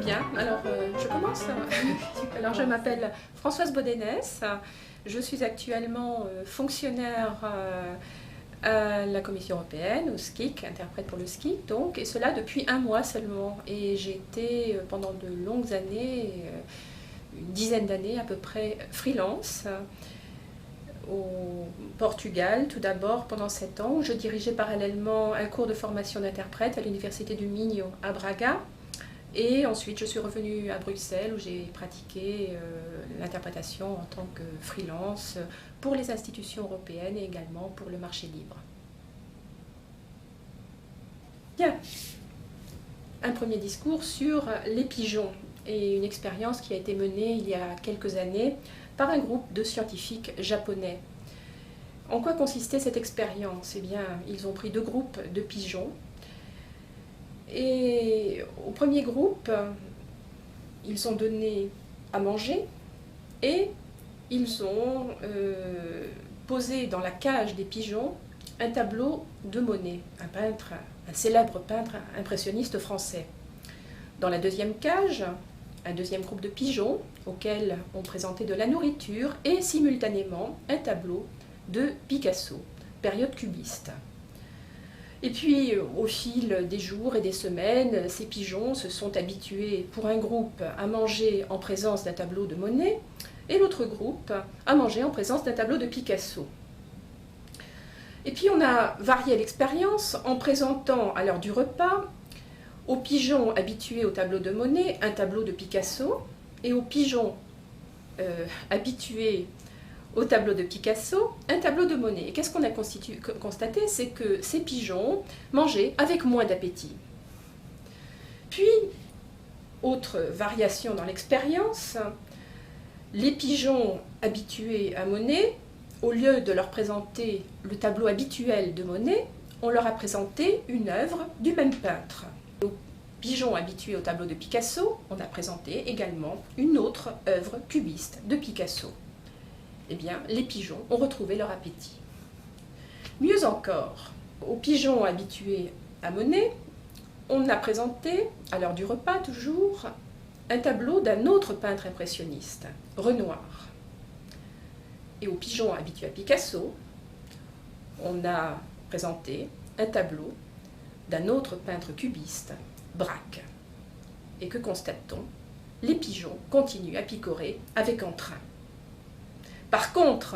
Bien, alors je commence. Alors je m'appelle Françoise Bodenès, je suis actuellement fonctionnaire à la Commission européenne, au SKIC, interprète pour le SKIC donc, et cela depuis un mois seulement. Et j'ai été pendant de longues années, une dizaine d'années à peu près, freelance au Portugal, tout d'abord pendant 7 ans, où je dirigeais parallèlement un cours de formation d'interprète à l'université du Minho à Braga. Et ensuite, je suis revenue à Bruxelles où j'ai pratiqué l'interprétation en tant que freelance pour les institutions européennes et également pour le marché libre. Bien, un premier discours sur les pigeons et une expérience qui a été menée il y a quelques années par un groupe de scientifiques japonais. En quoi consistait cette expérience? Eh bien, ils ont pris 2 groupes de pigeons. Et au premier groupe, ils ont donné à manger et ils ont posé dans la cage des pigeons un tableau de Monet, un célèbre peintre impressionniste français. Dans la deuxième cage, un deuxième groupe de pigeons auquel on présentait de la nourriture et simultanément un tableau de Picasso, période cubiste. Et puis, au fil des jours et des semaines, ces pigeons se sont habitués, pour un groupe, à manger en présence d'un tableau de Monet, et l'autre groupe à manger en présence d'un tableau de Picasso. Et puis, on a varié l'expérience en présentant, à l'heure du repas, aux pigeons habitués au tableau de Monet, un tableau de Picasso, et aux pigeons habitués au tableau de Picasso, un tableau de Monet. Et qu'est-ce qu'on a constaté? C'est que ces pigeons mangeaient avec moins d'appétit. Puis, autre variation dans l'expérience, les pigeons habitués à Monet, au lieu de leur présenter le tableau habituel de Monet, on leur a présenté une œuvre du même peintre. Aux pigeons habitués au tableau de Picasso, on a présenté également une autre œuvre cubiste de Picasso. Eh bien, les pigeons ont retrouvé leur appétit. Mieux encore, aux pigeons habitués à Monet, on a présenté, à l'heure du repas toujours, un tableau d'un autre peintre impressionniste, Renoir. Et aux pigeons habitués à Picasso, on a présenté un tableau d'un autre peintre cubiste, Braque. Et que constate-t-on? Les pigeons continuent à picorer avec entrain. Par contre,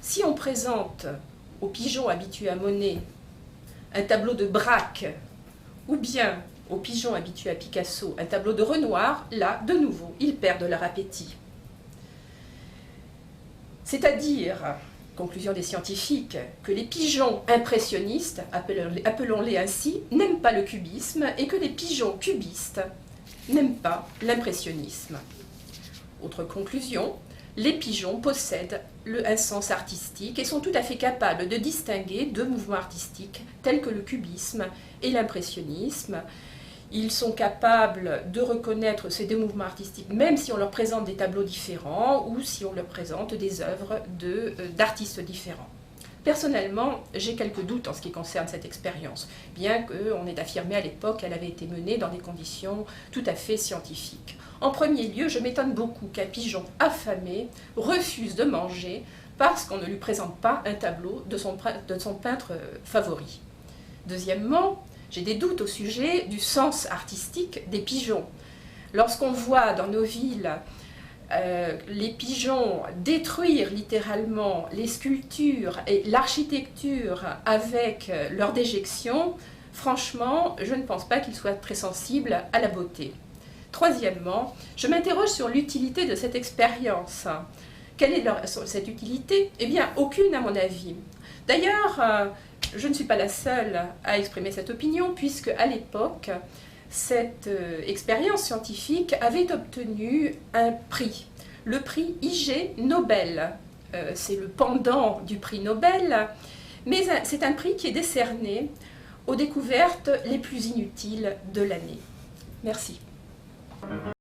si on présente aux pigeons habitués à Monet un tableau de Braque ou bien aux pigeons habitués à Picasso un tableau de Renoir, là, de nouveau, ils perdent leur appétit. C'est-à-dire, conclusion des scientifiques, que les pigeons impressionnistes, appelons-les ainsi, n'aiment pas le cubisme et que les pigeons cubistes n'aiment pas l'impressionnisme. Autre conclusion, les pigeons possèdent un sens artistique et sont tout à fait capables de distinguer 2 mouvements artistiques tels que le cubisme et l'impressionnisme. Ils sont capables de reconnaître ces 2 mouvements artistiques même si on leur présente des tableaux différents ou si on leur présente des œuvres d'artistes différents. Personnellement, j'ai quelques doutes en ce qui concerne cette expérience, bien qu'on ait affirmé à l'époque qu'elle avait été menée dans des conditions tout à fait scientifiques. En premier lieu, je m'étonne beaucoup qu'un pigeon affamé refuse de manger parce qu'on ne lui présente pas un tableau de son peintre favori. Deuxièmement, j'ai des doutes au sujet du sens artistique des pigeons. Lorsqu'on voit dans nos villes les pigeons détruire littéralement les sculptures et l'architecture avec leur déjection, franchement, je ne pense pas qu'ils soient très sensibles à la beauté. Troisièmement, je m'interroge sur l'utilité de cette expérience. Quelle est cette utilité? Eh bien, aucune à mon avis. D'ailleurs, je ne suis pas la seule à exprimer cette opinion, puisque à l'époque, cette expérience scientifique avait obtenu un prix, le prix IG Nobel. C'est le pendant du prix Nobel, mais c'est un prix qui est décerné aux découvertes les plus inutiles de l'année. Merci.